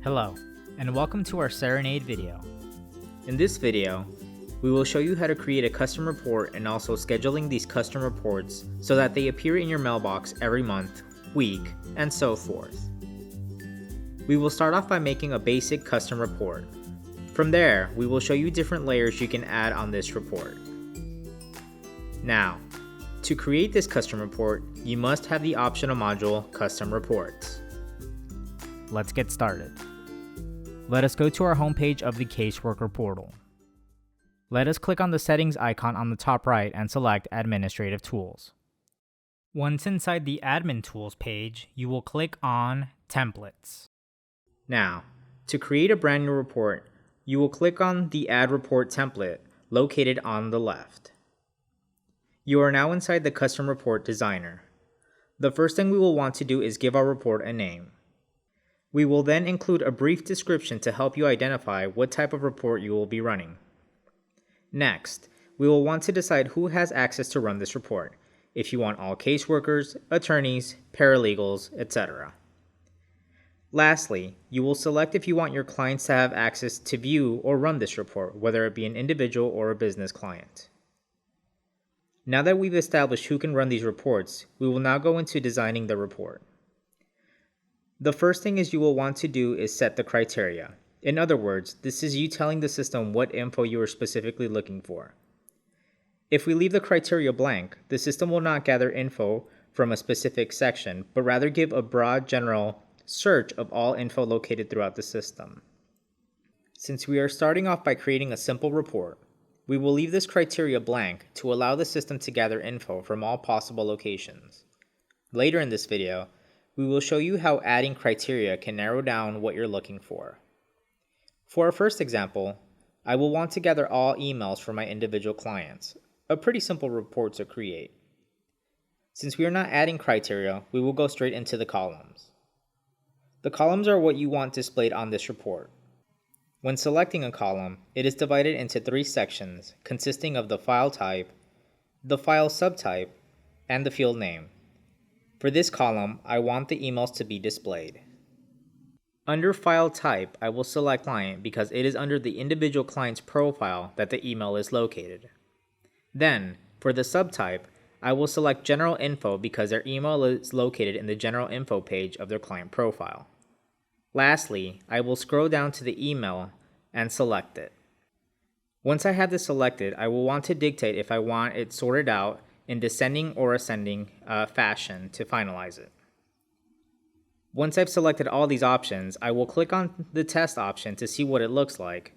Hello, and welcome to our Serenade video. In this video, we will show you how to create a custom report and also scheduling these custom reports so that they appear in your mailbox every month, week, and so forth. We will start off by making a basic custom report. From there, we will show you different layers you can add on this report. Now, to create this custom report, you must have the optional module Custom Reports. Let's get started. Let us go to our homepage of the Caseworker portal. Let us click on the settings icon on the top right and select Administrative Tools. Once inside the Admin Tools page, you will click on Templates. Now, to create a brand new report, you will click on the Add Report template located on the left. You are now inside the Custom Report Designer. The first thing we will want to do is give our report a name. We will then include a brief description to help you identify what type of report you will be running. Next, we will want to decide who has access to run this report, if you want all caseworkers, attorneys, paralegals, etc. Lastly, you will select if you want your clients to have access to view or run this report, whether it be an individual or a business client. Now that we've established who can run these reports, we will now go into designing the report. The first thing you will want to do is set the criteria. In other words, this is you telling the system what info you are specifically looking for. If we leave the criteria blank, the system will not gather info from a specific section, but rather give a broad general search of all info located throughout the system. Since we are starting off by creating a simple report, we will leave this criteria blank to allow the system to gather info from all possible locations. Later in this video, we will show you how adding criteria can narrow down what you're looking for. For our first example, I will want to gather all emails from my individual clients, a pretty simple report to create. Since we are not adding criteria, we will go straight into the columns. The columns are what you want displayed on this report. When selecting a column, it is divided into 3 sections consisting of the file type, the file subtype, and the field name. For this column, I want the emails to be displayed. Under File Type, I will select Client because it is under the individual client's profile that the email is located. Then, for the subtype, I will select General Info because their email is located in the General Info page of their client profile. Lastly, I will scroll down to the email and select it. Once I have this selected, I will want to dictate if I want it sorted out in descending or ascending fashion to finalize it. Once I've selected all these options, I will click on the test option to see what it looks like.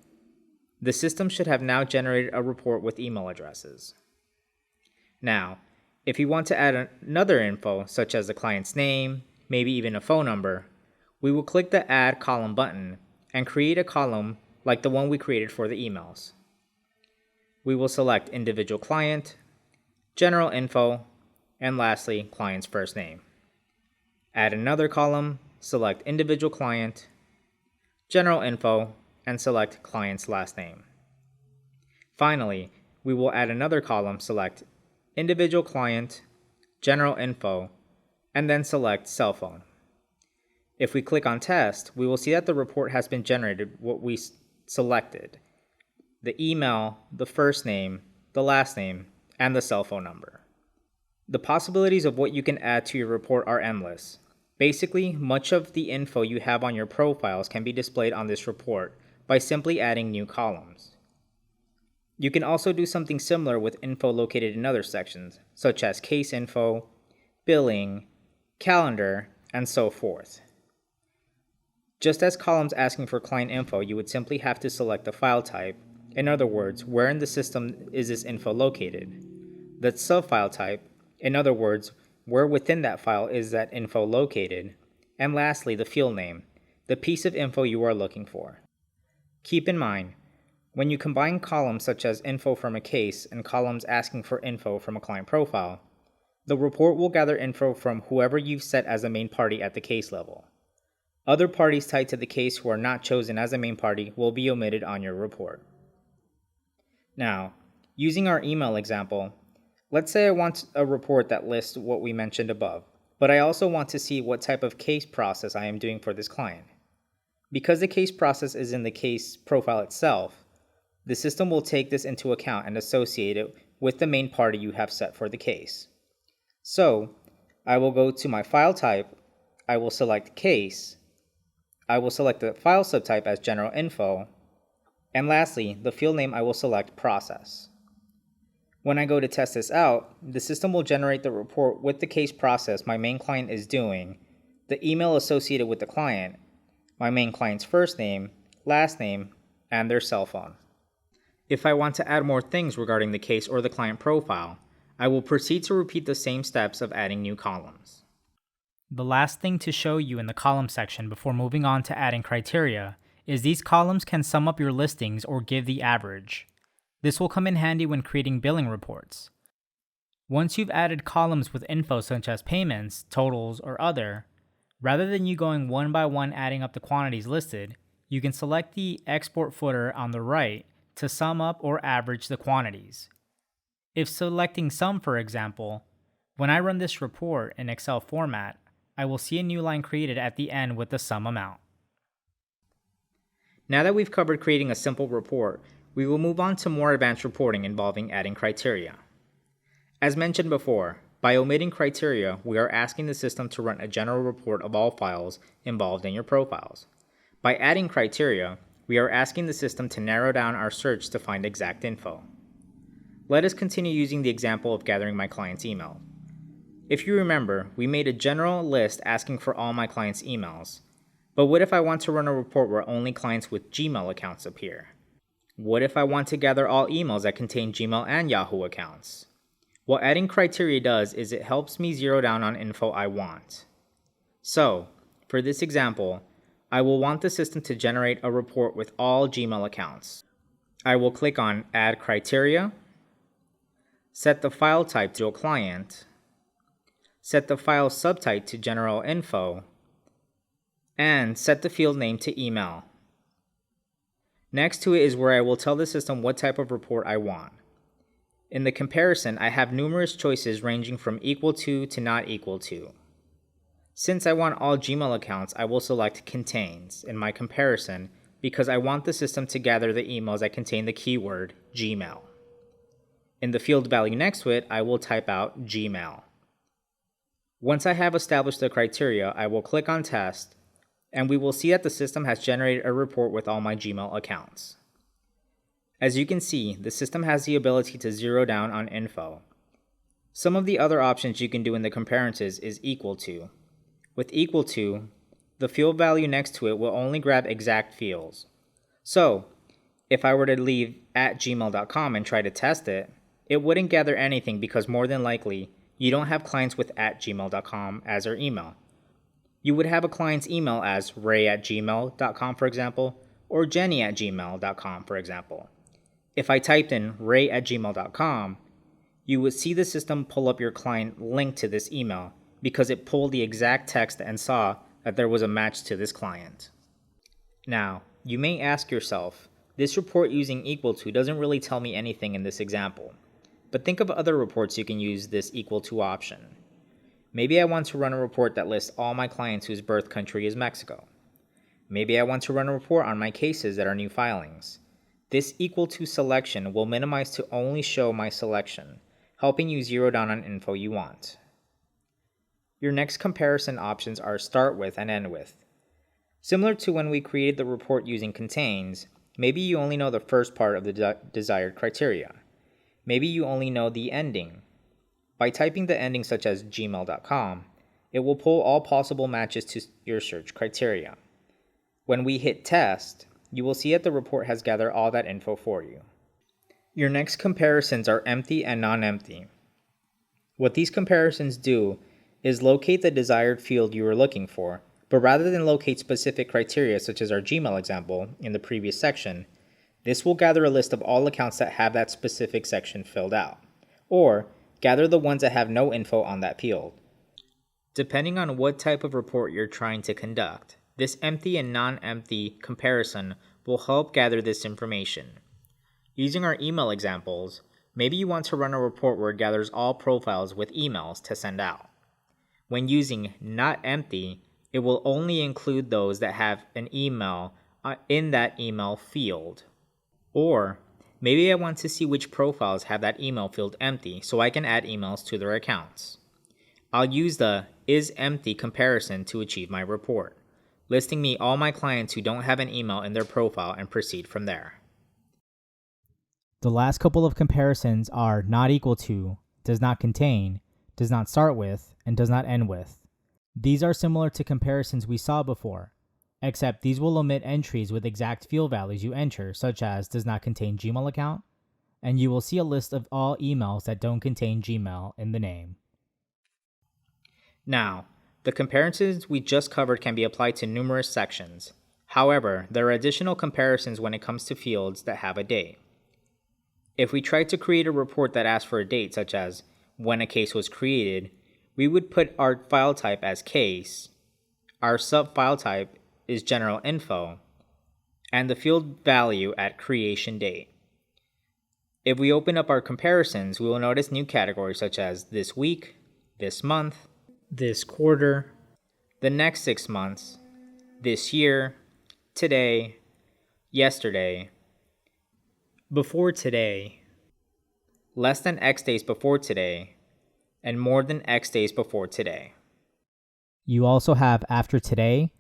The system should have now generated a report with email addresses. Now, if you want to add another info, such as the client's name, maybe even a phone number, we will click the Add Column button and create a column like the one we created for the emails. We will select Individual Client, General Info, and lastly, client's first name. Add another column, select Individual Client, General Info, and select client's last name. Finally, we will add another column, select Individual Client, General Info, and then select Cell Phone. If we click on Test, we will see that the report has been generated what we selected: the email, the first name, the last name, and the cell phone number. The possibilities of what you can add to your report are endless. Basically, much of the info you have on your profiles can be displayed on this report by simply adding new columns. You can also do something similar with info located in other sections, such as case info, billing, calendar, and so forth. Just as columns asking for client info, you would simply have to select the file type. In other words, where in the system is this info located? The subfile type, in other words, where within that file is that info located? And lastly, the field name, the piece of info you are looking for. Keep in mind, when you combine columns such as info from a case and columns asking for info from a client profile, the report will gather info from whoever you've set as a main party at the case level. Other parties tied to the case who are not chosen as a main party will be omitted on your report. Now, using our email example, let's say I want a report that lists what we mentioned above, but I also want to see what type of case process I am doing for this client. Because the case process is in the case profile itself, the system will take this into account and associate it with the main party you have set for the case. So, I will go to my file type, I will select case, I will select the file subtype as general info, and lastly, the field name I will select process. When I go to test this out, the system will generate the report with the case process my main client is doing, the email associated with the client, my main client's first name, last name, and their cell phone. If I want to add more things regarding the case or the client profile, I will proceed to repeat the same steps of adding new columns. The last thing to show you in the column section before moving on to adding criteria is these columns can sum up your listings or give the average. This will come in handy when creating billing reports. Once you've added columns with info such as payments, totals, or other, rather than you going one by one adding up the quantities listed, you can select the export footer on the right to sum up or average the quantities. If selecting sum, for example, when I run this report in Excel format, I will see a new line created at the end with the sum amount. Now that we've covered creating a simple report, we will move on to more advanced reporting involving adding criteria. As mentioned before, by omitting criteria, we are asking the system to run a general report of all files involved in your profiles. By adding criteria, we are asking the system to narrow down our search to find exact info. Let us continue using the example of gathering my client's email. If you remember, we made a general list asking for all my clients' emails. But what if I want to run a report where only clients with Gmail accounts appear? What if I want to gather all emails that contain Gmail and Yahoo accounts? What adding criteria does is it helps me zero down on info I want. So, for this example, I will want the system to generate a report with all Gmail accounts. I will click on Add Criteria, set the file type to a client, set the file subtype to General Info, and set the field name to email. Next to it is where I will tell the system what type of report I want. In the comparison, I have numerous choices ranging from equal to not equal to. Since I want all Gmail accounts, I will select Contains in my comparison because I want the system to gather the emails that contain the keyword Gmail. In the field value next to it, I will type out Gmail. Once I have established the criteria, I will click on Test, and we will see that the system has generated a report with all my Gmail accounts. As you can see, the system has the ability to zero down on info. Some of the other options you can do in the comparisons is equal to. With equal to, the field value next to it will only grab exact fields. So, if I were to leave @gmail.com and try to test it, it wouldn't gather anything because more than likely, you don't have clients with @gmail.com as their email. You would have a client's email as ray@gmail.com, for example, or jenny@gmail.com, for example. If I typed in ray@gmail.com, you would see the system pull up your client link to this email because it pulled the exact text and saw that there was a match to this client. Now, you may ask yourself, this report using equal to doesn't really tell me anything in this example. But think of other reports you can use this equal to option. Maybe I want to run a report that lists all my clients whose birth country is Mexico. Maybe I want to run a report on my cases that are new filings. This equal to selection will minimize to only show my selection, helping you zero down on info you want. Your next comparison options are start with and end with. Similar to when we created the report using contains, maybe you only know the first part of the desired criteria. Maybe you only know the ending. By typing the ending such as gmail.com, it will pull all possible matches to your search criteria. When we hit test, you will see that the report has gathered all that info for you. Your next comparisons are empty and non-empty. What these comparisons do is locate the desired field you are looking for, but rather than locate specific criteria such as our Gmail example in the previous section, this will gather a list of all accounts that have that specific section filled out, or gather the ones that have no info on that field. Depending on what type of report you're trying to conduct, this empty and non-empty comparison will help gather this information. Using our email examples, maybe you want to run a report where it gathers all profiles with emails to send out. When using not empty, it will only include those that have an email in that email field. Or maybe I want to see which profiles have that email field empty so I can add emails to their accounts. I'll use the isEmpty comparison to achieve my report, listing me all my clients who don't have an email in their profile and proceed from there. The last couple of comparisons are not equal to, does not contain, does not start with, and does not end with. These are similar to comparisons we saw before, except these will omit entries with exact field values you enter, such as does not contain Gmail account, and you will see a list of all emails that don't contain Gmail in the name. Now, the comparisons we just covered can be applied to numerous sections. However, there are additional comparisons when it comes to fields that have a date. If we try to create a report that asks for a date, such as when a case was created, we would put our file type as case, our sub-file type is general info, and the field value at creation date. If we open up our comparisons, we will notice new categories such as this week, this month, this quarter, the next 6 months, this year, today, yesterday, before today, less than X days before today, and more than X days before today. You also have after today,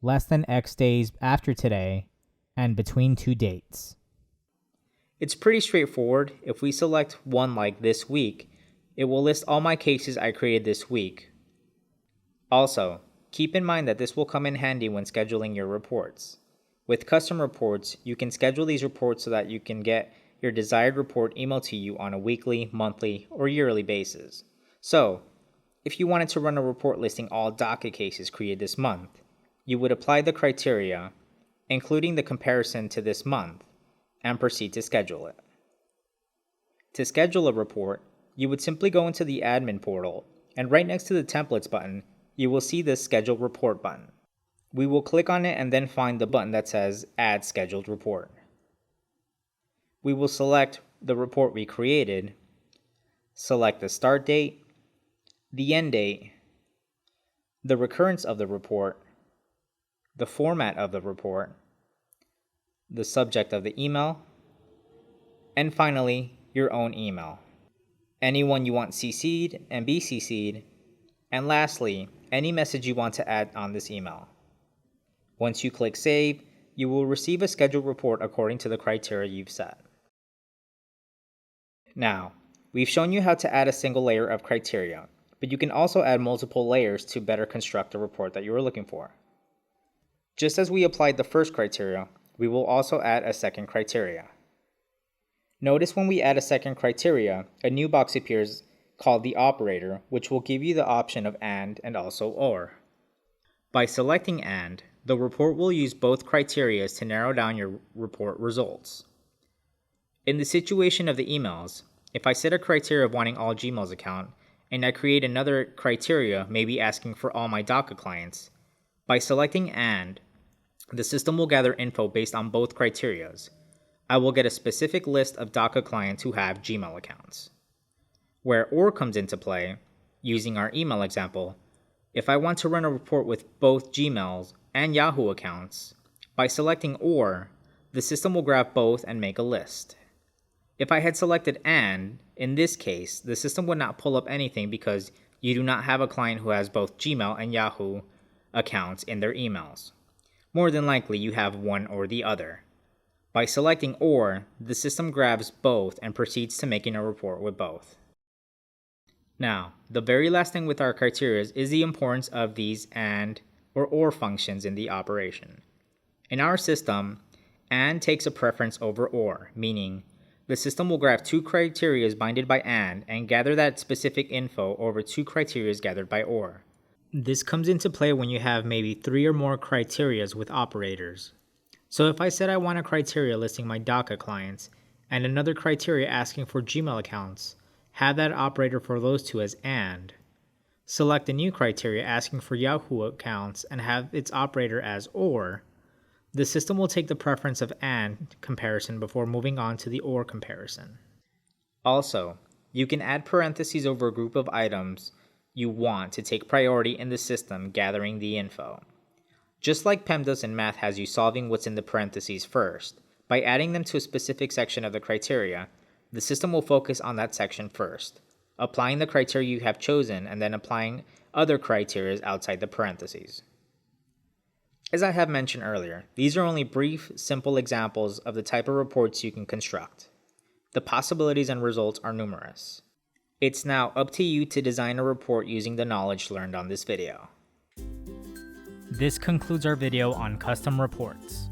less than X days after today, and between two dates. It's pretty straightforward. If we select one like this week, it will list all my cases I created this week. Also, keep in mind that this will come in handy when scheduling your reports. With custom reports, you can schedule these reports so that you can get your desired report emailed to you on a weekly, monthly, or yearly basis. So, if you wanted to run a report listing all docket cases created this month, you would apply the criteria, including the comparison to this month, and proceed to schedule it. To schedule a report, you would simply go into the admin portal, and right next to the templates button, you will see this schedule report button. We will click on it and then find the button that says Add Scheduled Report. We will select the report we created, select the start date, the end date, the recurrence of the report, the format of the report, the subject of the email, and finally, your own email. Anyone you want CC'd and be CC'd, and lastly, any message you want to add on this email. Once you click Save, you will receive a scheduled report according to the criteria you've set. Now, we've shown you how to add a single layer of criteria, but you can also add multiple layers to better construct the report that you are looking for. Just as we applied the first criteria, we will also add a second criteria. Notice when we add a second criteria, a new box appears called the operator, which will give you the option of and also or. By selecting and, the report will use both criteria to narrow down your report results. In the situation of the emails, if I set a criteria of wanting all Gmail's account, and I create another criteria, maybe asking for all my DACA clients, by selecting and, the system will gather info based on both criterias. I will get a specific list of DACA clients who have Gmail accounts. Where or comes into play, using our email example, if I want to run a report with both Gmail's and Yahoo accounts, by selecting or, the system will grab both and make a list. If I had selected and, in this case, the system would not pull up anything because you do not have a client who has both Gmail and Yahoo accounts in their emails. More than likely, you have one or the other. By selecting or, the system grabs both and proceeds to making a report with both. Now, the very last thing with our criteria is the importance of these and or functions in the operation. In our system, and takes a preference over or, meaning the system will grab two criteria binded by and gather that specific info over two criteria gathered by or. This comes into play when you have maybe 3 or more criteria with operators. So if I said I want a criteria listing my DACA clients and another criteria asking for Gmail accounts, have that operator for those two as and. Select a new criteria asking for Yahoo accounts and have its operator as or. The system will take the preference of and comparison before moving on to the or comparison. Also, you can add parentheses over a group of items you want to take priority in the system gathering the info. Just like PEMDAS in math has you solving what's in the parentheses first, by adding them to a specific section of the criteria, the system will focus on that section first, applying the criteria you have chosen and then applying other criteria outside the parentheses. As I have mentioned earlier, these are only brief, simple examples of the type of reports you can construct. The possibilities and results are numerous. It's now up to you to design a report using the knowledge learned on this video. This concludes our video on custom reports.